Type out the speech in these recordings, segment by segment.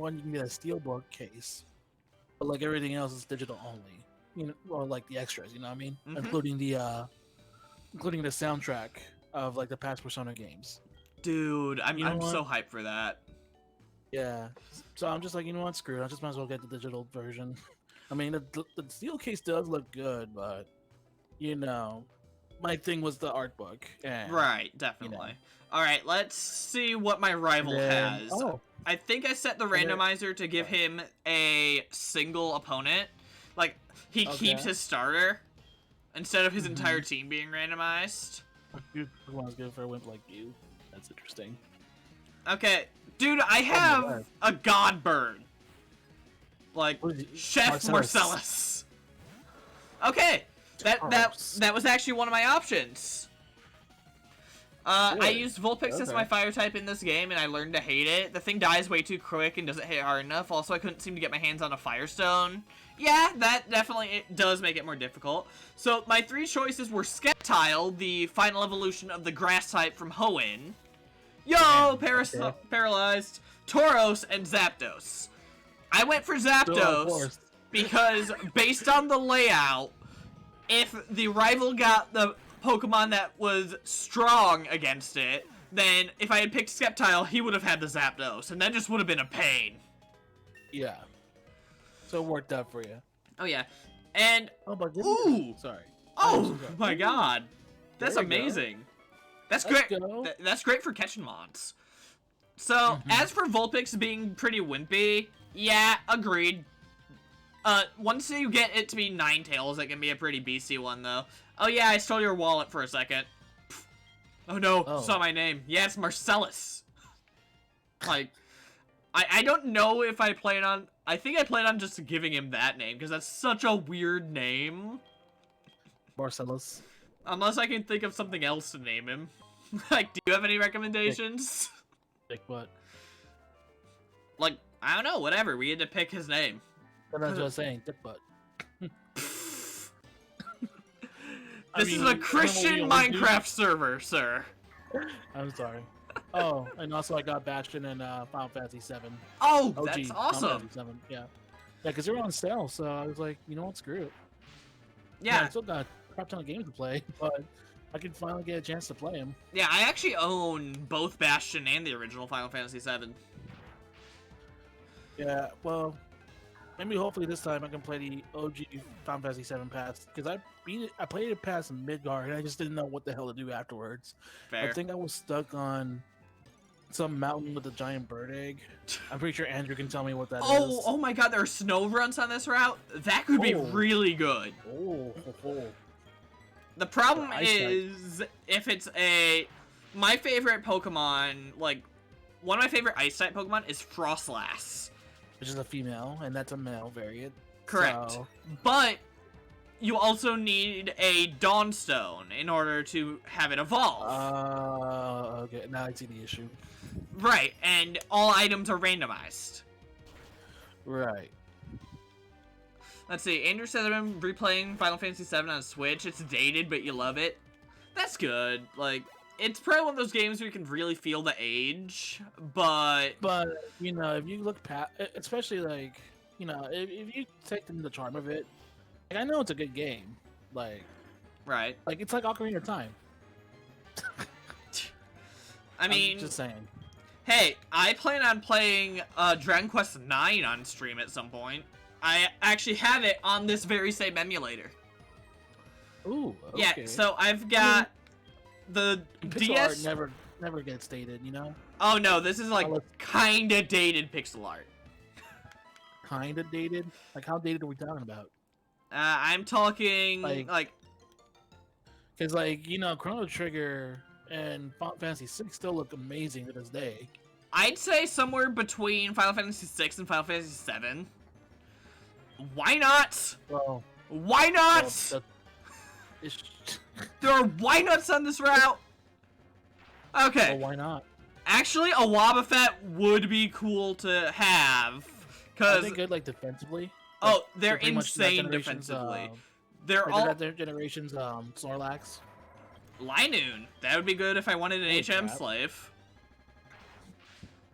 one you can get a steelbook case, but like everything else is digital only. You know, or like the extras. You know what I mean? Including the soundtrack of like the past Persona games. Dude, I'm so hyped for that. Yeah. So I'm just like, you know what? Screw it. I just might as well get the digital version. I mean, the steel case does look good, but you know, my thing was the art book. And, Right, definitely. You know. All right, let's see what my rival has. Oh. I think I set the randomizer to give him a single opponent. Like, he keeps his starter instead of his entire team being randomized. You want to go for a wimp like you? That's interesting. Okay, dude, I have a god bird. Like, Chef Marcellus. Okay, that was actually one of my options. I used Vulpix as my fire type in this game, and I learned to hate it. The thing dies way too quick and doesn't hit hard enough. Also, I couldn't seem to get my hands on a Firestone. Yeah, that definitely does make it more difficult. So, my three choices were Sceptile, the final evolution of the grass type from Hoenn. Yo, Paralyzed, Tauros, and Zapdos. I went for Zapdos because, based on the layout, if the rival got the Pokemon that was strong against it, then if I had picked Sceptile, he would have had the Zapdos, and that just would have been a pain. Yeah. So it worked out for you. Oh, yeah. And, ooh! Sorry. Oh, my god. That's amazing. That's great. That's great for catching mods. So, as for Vulpix being pretty wimpy, yeah, agreed. Once you get it to be Ninetales, it can be a pretty beastie one, though. Oh, yeah, I stole your wallet for a second. Oh, no, saw my name. Yeah, it's Marcellus. Like, I don't know if I plan on... I think I plan on just giving him that name, because that's such a weird name. Marcellus. Unless I can think of something else to name him. Like, do you have any recommendations? Dick butt. Like, I don't know, whatever. We had to pick his name. That's what I was saying, dick butt. This is a Christian Minecraft server, sir. I'm sorry. Oh, and also I got Bastion and Final Fantasy 7. Oh, OG, that's awesome. 7. Yeah, because they were on sale, so I was like, you know what, screw it. Yeah, I still got a crap ton of games to play, but I can finally get a chance to play them. Yeah, I actually own both Bastion and the original Final Fantasy 7. Yeah, well, maybe hopefully this time I can play the OG Final Fantasy 7 pass, because I played it past Midgard, and I just didn't know what the hell to do afterwards. Fair. I think I was stuck on some mountain with a giant bird egg. I'm pretty sure Andrew can tell me what that is. Oh my god, there are snow runs on this route? That could be really good. The problem is, if it's my favorite Pokemon, like, one of my favorite Ice-type Pokemon is Frostlass. Which is a female, and that's a male variant. Correct. So... But you also need a Dawnstone in order to have it evolve. Okay, now I see the issue. Right, and all items are randomized. Right. Let's see, Andrew said I've been replaying Final Fantasy VII on Switch. It's dated, but you love it. That's good. Like, it's probably one of those games where you can really feel the age, but... But, you know, if you look past... Especially, like, you know, if you take the charm of it, like, I know it's a good game. Like... Right. Like, it's like Ocarina of Time. I mean... I'm just saying. Hey, I plan on playing Dragon Quest IX on stream at some point. I actually have it on this very same emulator. Ooh, okay. Yeah, so I've got the DS... art never gets dated, you know? Oh no, this is like kinda dated pixel art. Kinda dated? Like, how dated are we talking about? I'm talking like... Because, like, you know, Chrono Trigger and Final Fantasy VI still look amazing to this day. I'd say somewhere between Final Fantasy VI and Final Fantasy VII. Why not? Well, why not? Well, there are why nots on this route. Okay. Well, why not? Actually, a Wobbuffet would be cool to have. Cause are they good, like, defensively? Oh, they're insane defensively. They're all their generations Snorlax. Linoon. That would be good if I wanted an HM slave.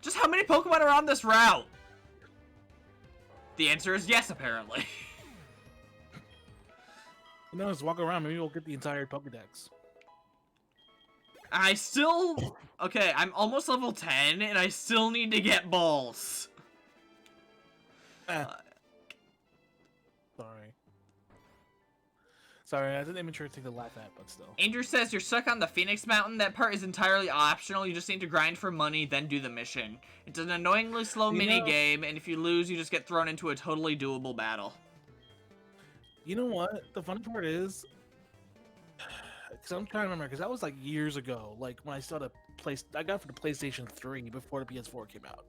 Just how many Pokemon are on this route? The answer is yes, apparently. You know, just walk around. Maybe we'll get the entire Pokedex. I still... Okay, I'm almost level 10, and I still need to get balls. Sorry, I didn't even try to take the laugh at, but still. Andrew says you're stuck on the Phoenix Mountain. That part is entirely optional. You just need to grind for money, then do the mission. It's an annoyingly slow mini-game, and if you lose, you just get thrown into a totally doable battle. You know what? The funny part is... Because I'm trying to remember, because that was like years ago. Like, when I started I got it for the PlayStation 3 before the PS4 came out.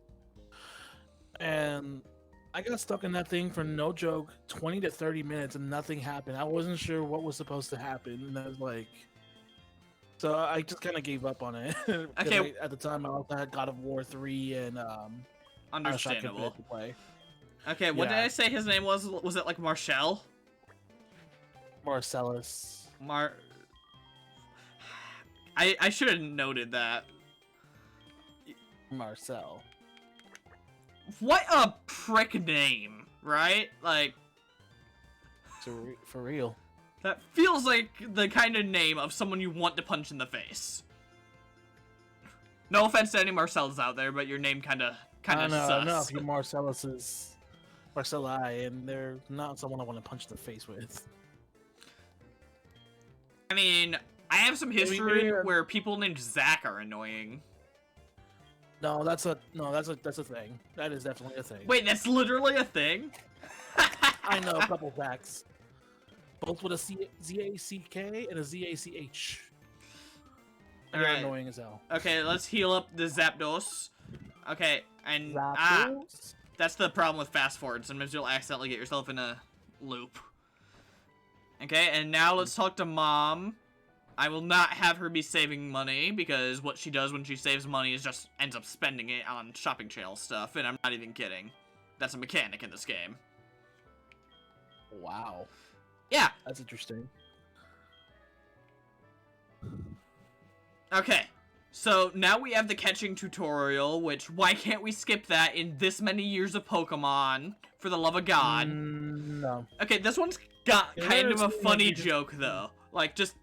And... I got stuck in that thing for no joke 20 to 30 minutes and nothing happened. I wasn't sure what was supposed to happen, and I was like, so I just kind of gave up on it. Okay. At the time, I also had God of War 3 and understandable. To play. Okay, what did I say his name was? Was it like Marcel? Marcellus. I should have noted that. Marcel. What a prick name, right? Like, for real. That feels like the kind of name of someone you want to punch in the face. No offense to any Marcells out there, but your name kind of sus. I know a few Marcelli, and they're not someone I want to punch in the face with. I mean, I have some history where people named Zach are annoying. No, that's a thing. That is definitely a thing. Wait, that's literally a thing? I know a couple Zacks. Both with a Z-A-C-K and a Z-A-C-H. And they're annoying as hell. Okay, let's heal up the Zapdos. Okay, and Zapdos? that's the problem with fast forward. Sometimes you'll accidentally get yourself in a loop. Okay, and now let's talk to Mom. I will not have her be saving money, because what she does when she saves money is just ends up spending it on shopping channel stuff, and I'm not even kidding. That's a mechanic in this game. Wow. Yeah. That's interesting. Okay, so now we have the catching tutorial, which, why can't we skip that in this many years of Pokemon, for the love of God? No. Okay, this one's got kind of a funny joke, though. Like, just...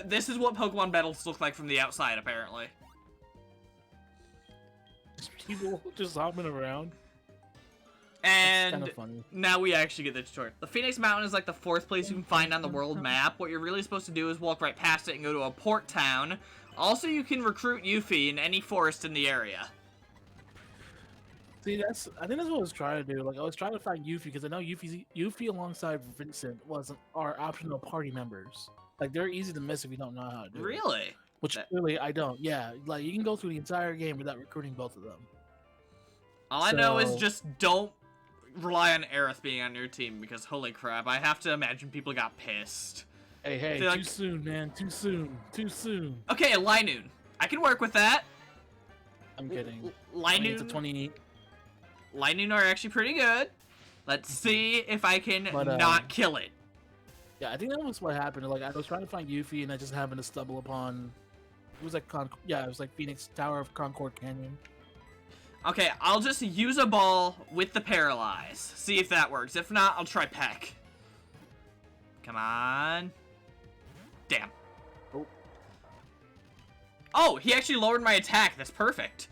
This is what Pokemon battles look like from the outside, apparently. People just hopping around. And kind of funny. Now we actually get the tutorial. The Phoenix Mountain is like the 4th place you can find on the world map. What you're really supposed to do is walk right past it and go to a port town. Also, you can recruit Yuffie in any forest in the area. See, I think that's what I was trying to do. Like, I was trying to find Yuffie, because I know Yuffie alongside Vincent are optional party members. Like, they're easy to miss if you don't know how to do it. Really? Which clearly I don't. Yeah, like, you can go through the entire game without recruiting both of them. All I know is just don't rely on Aerith being on your team, because holy crap, I have to imagine people got pissed. Hey, too soon, man. Too soon. Okay, Linoon. I can work with that. I'm kidding. Linoon are actually pretty good. Let's see if I can not kill it. Yeah, I think that was what happened. Like, I was trying to find Yuffie, and I just happened to stumble upon... It was like it was like Phoenix Tower of Concord Canyon. Okay, I'll just use a ball with the Paralyze. See if that works. If not, I'll try Peck. Come on. Damn. Oh, he actually lowered my attack. That's perfect.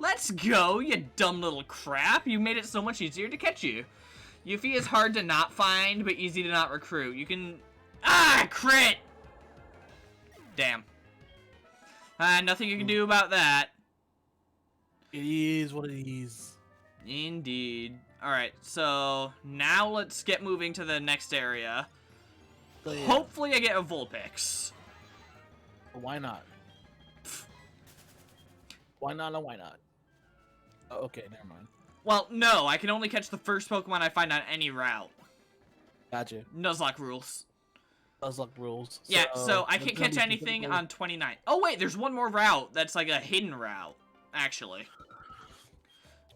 Let's go, you dumb little crap. You made it so much easier to catch you. Yuffie is hard to not find, but easy to not recruit. You can... Ah, crit! Damn. Nothing you can do about that. It is what it is. Indeed. Alright, so now let's get moving to the next area. So, yeah. Hopefully I get a Vulpix. Why not? Why not and why not? Oh, okay, never mind. Well, no, I can only catch the first Pokemon I find on any route. Gotcha. Nuzlocke rules. Nuzlocke rules. Yeah, so I can't catch anything on 29. Oh, wait, there's one more route that's like a hidden route, actually.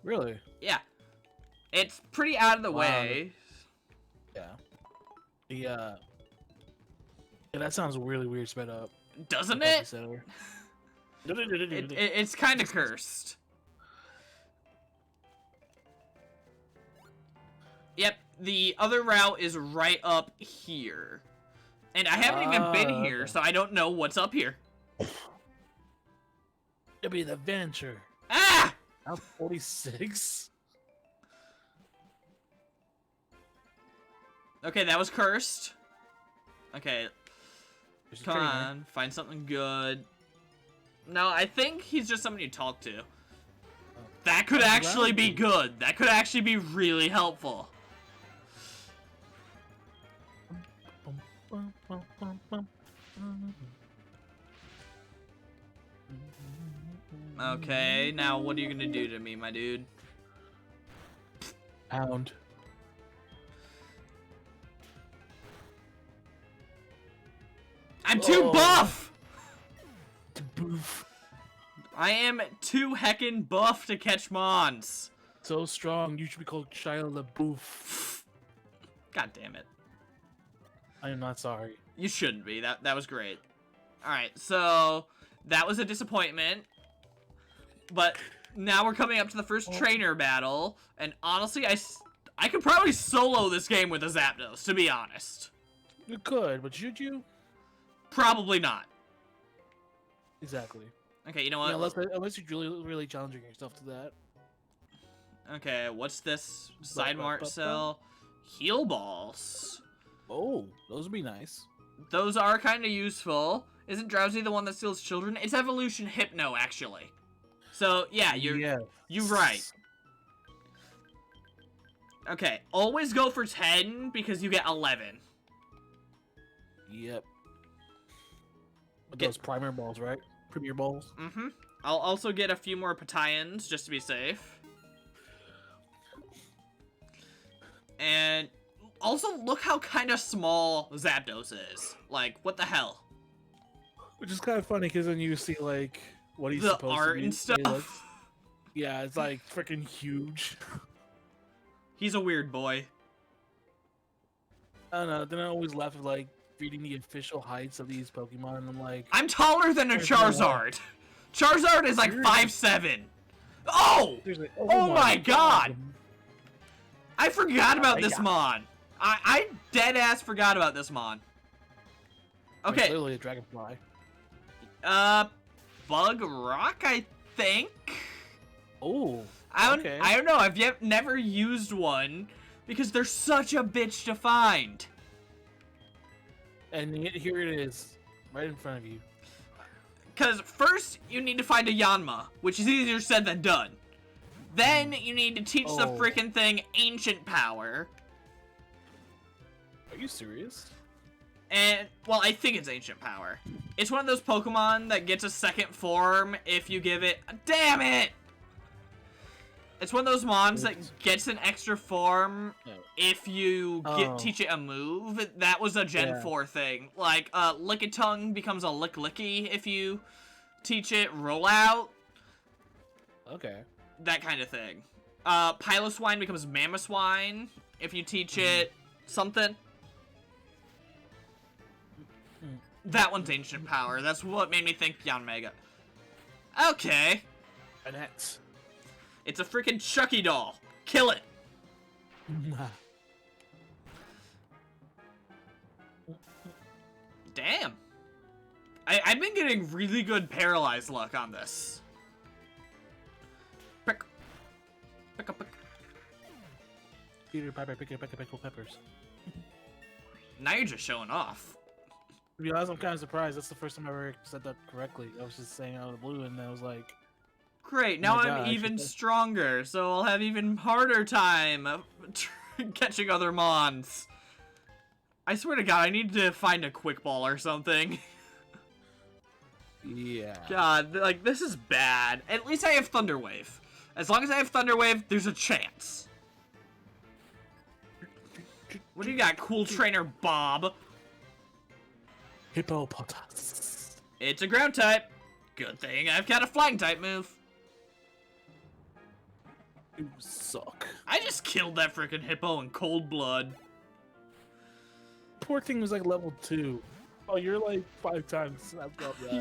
Really? Yeah. It's pretty out of the way. Yeah. Yeah, that sounds really weird sped up. Doesn't it? It's kind of cursed. Yep, the other route is right up here. And I haven't even been here, okay. so I don't know what's up here. It'll be the adventure. Ah! I'm 46. Okay, that was cursed. Okay, come on, find something good. No, I think he's just someone you talk to. That could actually be good. That could actually be really helpful. Okay, now what are you gonna do to me, my dude? Pound. I'm too buff! Boof. I am too heckin' buff to catch mons. So strong, you should be called Shia LaBeouf. God damn it. I am not sorry. You shouldn't be. That was great. Alright, so that was a disappointment. But now we're coming up to the first trainer battle, and honestly, I could probably solo this game with a Zapdos, to be honest. You could, but should you? Probably not. Exactly. Okay, you know what? Yeah, unless you're really challenging yourself to that. Okay, what's this? Side mart cell? Heal balls. Oh, those would be nice. Those are kind of useful. Isn't Drowsy the one that steals children? It's Evolution Hypno, actually. So, yeah, you're right. Okay, always go for 10 because you get 11. Yep. Those primer balls, right? Premier balls. Mm-hmm. I'll also get a few more Patayans just to be safe. And also look how kind of small Zapdos is. Like, what the hell? Which is kind of funny because then you see like what he's the supposed art to be. and stuff. Yeah, it's like freaking huge. He's a weird boy. I don't know. Then I always laugh at like reading the official heights of these Pokemon, and I'm like, I'm taller than a Charizard. Charizard is like 5'7". Oh! Oh my god! I forgot about this mon. I dead ass forgot about this mon. Okay. It's literally a dragonfly. Bug Rock, I think. Oh. I don't know. I've never used one because they're such a bitch to find. And here it is, right in front of you. Because first you need to find a Yanma, which is easier said than done. Then you need to teach the freaking thing Ancient Power. Are you serious? And, well, I think it's Ancient Power. It's one of those Pokemon that gets a second form if you give it... Damn it! It's one of those mons that gets an extra form if you teach it a move. That was a Gen 4 thing. Like, Lickitung becomes a Lick-Licky if you teach it Rollout. Okay. That kind of thing. Piloswine becomes Mamoswine if you teach it something. That one's Ancient Power. That's what made me think Yanmega. Okay. Annette. It's a freaking Chucky doll. Kill it. Damn. I've been getting really good paralyzed luck on this. Pick. Pick up, pick. Peter Piper, pick peppers. Now you're just showing off. To be honest, I'm kind of surprised. That's the first time I ever said that correctly. I was just saying out of the blue, and I was like... Great, now I'm even stronger, so I'll have even harder time catching other mons. I swear to God, I need to find a quick ball or something. Yeah. God, like, this is bad. At least I have Thunder Wave. As long as I have Thunder Wave, there's a chance. What do you got, cool trainer Bob? Hippopotamus. It's a ground type. Good thing I've got a flying type move. You suck. I just killed that freaking hippo in cold blood. Poor thing was like level 2. Oh, you're like 5 times.